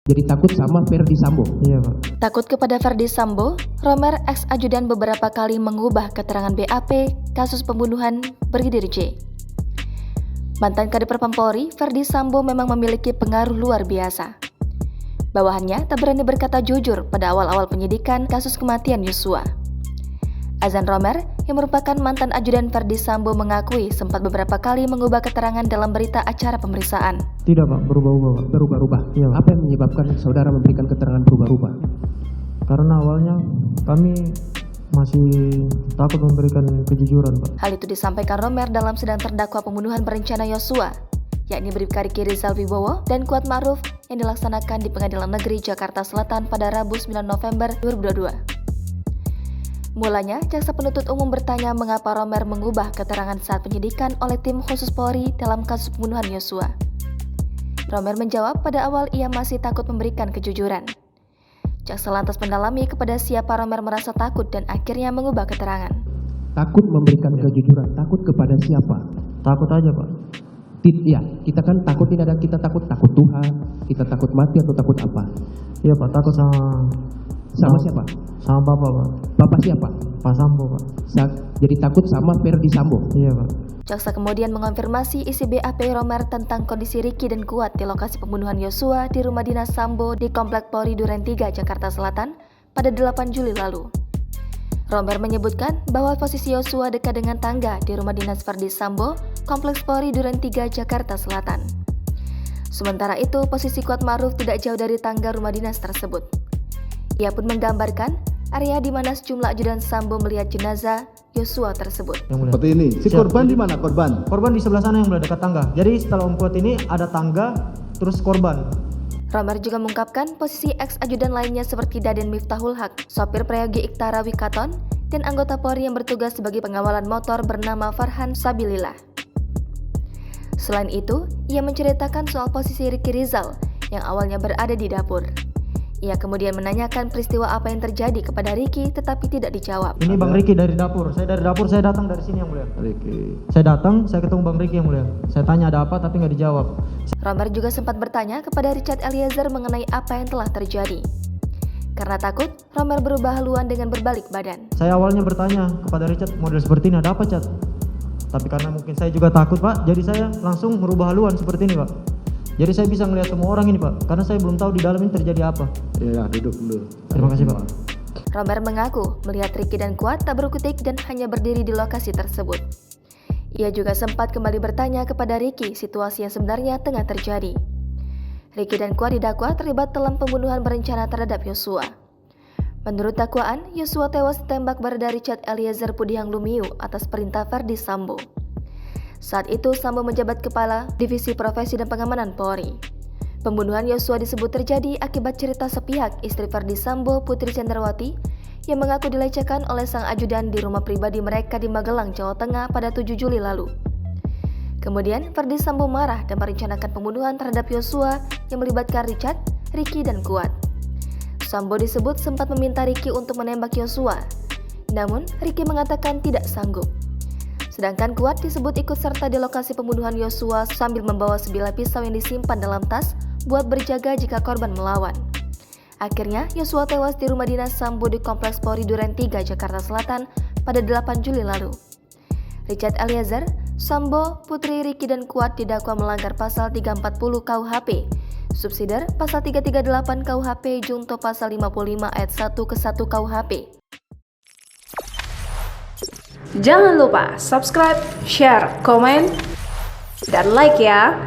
Jadi takut sama Ferdy Sambo. Iya, Pak. Takut kepada Ferdy Sambo, Romer ex-ajudan beberapa kali mengubah keterangan BAP kasus pembunuhan Brigadir J. Mantan Kadif Propam Polri, Ferdy Sambo memang memiliki pengaruh luar biasa. Bawahannya tak berani berkata jujur pada awal-awal penyidikan kasus kematian Yosua. Azan Romer, yang merupakan mantan ajudan Ferdy Sambo, mengakui sempat beberapa kali mengubah keterangan dalam berita acara pemeriksaan. Tidak, Pak. Berubah-ubah, Pak. Berubah-ubah. Iya, Pak. Apa yang menyebabkan saudara memberikan keterangan berubah-ubah? Karena awalnya kami masih takut memberikan kejujuran, Pak. Hal itu disampaikan Romer dalam sidang terdakwa pembunuhan berencana Yosua, yakni Bribka Riki Rizal Wibowo dan Kuat Ma'ruf yang dilaksanakan di Pengadilan Negeri Jakarta Selatan pada Rabu 9 November 2022. Mulanya, jaksa penuntut umum bertanya mengapa Romer mengubah keterangan saat penyidikan oleh tim khusus Polri dalam kasus pembunuhan Yosua. Romer menjawab pada awal ia masih takut memberikan kejujuran. Jaksa lantas mendalami kepada siapa Romer merasa takut dan akhirnya mengubah keterangan. Takut memberikan kejujuran. Takut kepada siapa? Takut aja, Pak. Ya, kita kan takut, tidak ada kita takut Tuhan, kita takut mati atau takut apa? Iya, Pak. Takut Sama siapa? Sama Bapak, Pak. Bapak siapa? Pak Sambo, Pak. Jadi takut sama Ferdy Sambo. Iya, Pak. Jaksa kemudian mengonfirmasi isi BAP Romer tentang kondisi Riki dan Kuat di lokasi pembunuhan Yosua di rumah dinas Sambo di Komplek Polri Duren 3, Jakarta Selatan pada 8 Juli lalu. Romer menyebutkan bahwa posisi Yosua dekat dengan tangga di rumah dinas Ferdy Sambo, Kompleks Polri Duren 3, Jakarta Selatan. Sementara itu, posisi Kuat Ma'ruf tidak jauh dari tangga rumah dinas tersebut. Ia pun menggambarkan area di mana sejumlah ajudan Sambo melihat jenazah Yosua tersebut. Seperti ini. Si korban di mana korban? Korban di sebelah sana yang berada dekat tangga. Jadi setelah Om Kuat ini ada tangga, terus korban. Romer juga mengungkapkan posisi ex-ajudan lainnya seperti Daden Miftahul Haq, sopir Prayogi Iktara Wikaton, dan anggota Polri yang bertugas sebagai pengawalan motor bernama Farhan Sabilillah. Selain itu, ia menceritakan soal posisi Riki Rizal yang awalnya berada di dapur. Ia kemudian menanyakan peristiwa apa yang terjadi kepada Riki tetapi tidak dijawab. Ini Bang Riki dari dapur. Saya dari dapur, saya datang dari sini yang mulia. Riki. Saya datang, saya ketemu Bang Riki yang mulia. Saya tanya ada apa tapi nggak dijawab. Romer juga sempat bertanya kepada Richard Eliezer mengenai apa yang telah terjadi. Karena takut, Romer berubah haluan dengan berbalik badan. Saya awalnya bertanya kepada Richard, model seperti ini ada apa, Cat? Tapi karena mungkin saya juga takut, Pak, jadi saya langsung merubah haluan seperti ini, Pak. Jadi saya bisa melihat semua orang ini, Pak, karena saya belum tahu di dalam ini terjadi apa. Iya, duduk dulu. Terima kasih, Pak. Romer mengaku melihat Riki dan Kuat tak berkutik dan hanya berdiri di lokasi tersebut. Ia juga sempat kembali bertanya kepada Riki situasi yang sebenarnya tengah terjadi. Riki dan Kuat didakwa terlibat dalam pembunuhan berencana terhadap Yosua. Menurut dakwaan, Yosua tewas ditembak Barada Richard Eliezer Pudihang Lumiu atas perintah Ferdy Sambo. Saat itu, Sambo menjabat Kepala Divisi Profesi dan Pengamanan Polri. Pembunuhan Yosua disebut terjadi akibat cerita sepihak istri Ferdy Sambo, Putri Cendrawati, yang mengaku dilecehkan oleh sang ajudan di rumah pribadi mereka di Magelang, Jawa Tengah pada 7 Juli lalu. Kemudian, Ferdy Sambo marah dan merencanakan pembunuhan terhadap Yosua yang melibatkan Richard, Riki, dan Kuat. Sambo disebut sempat meminta Riki untuk menembak Yosua, namun Riki mengatakan tidak sanggup. Sedangkan Kuat disebut ikut serta di lokasi pembunuhan Yosua sambil membawa sebilah pisau yang disimpan dalam tas buat berjaga jika korban melawan. Akhirnya, Yosua tewas di rumah dinas Sambo di Kompleks Polri Duren 3, Jakarta Selatan pada 8 Juli lalu. Richard Eliezer, Sambo, Putri, Riki, dan Kuat didakwa melanggar pasal 340 KUHP, subsidiar pasal 338 KUHP, junto pasal 55 ayat 1 ke 1 KUHP. Jangan lupa subscribe, share, komen, dan like ya.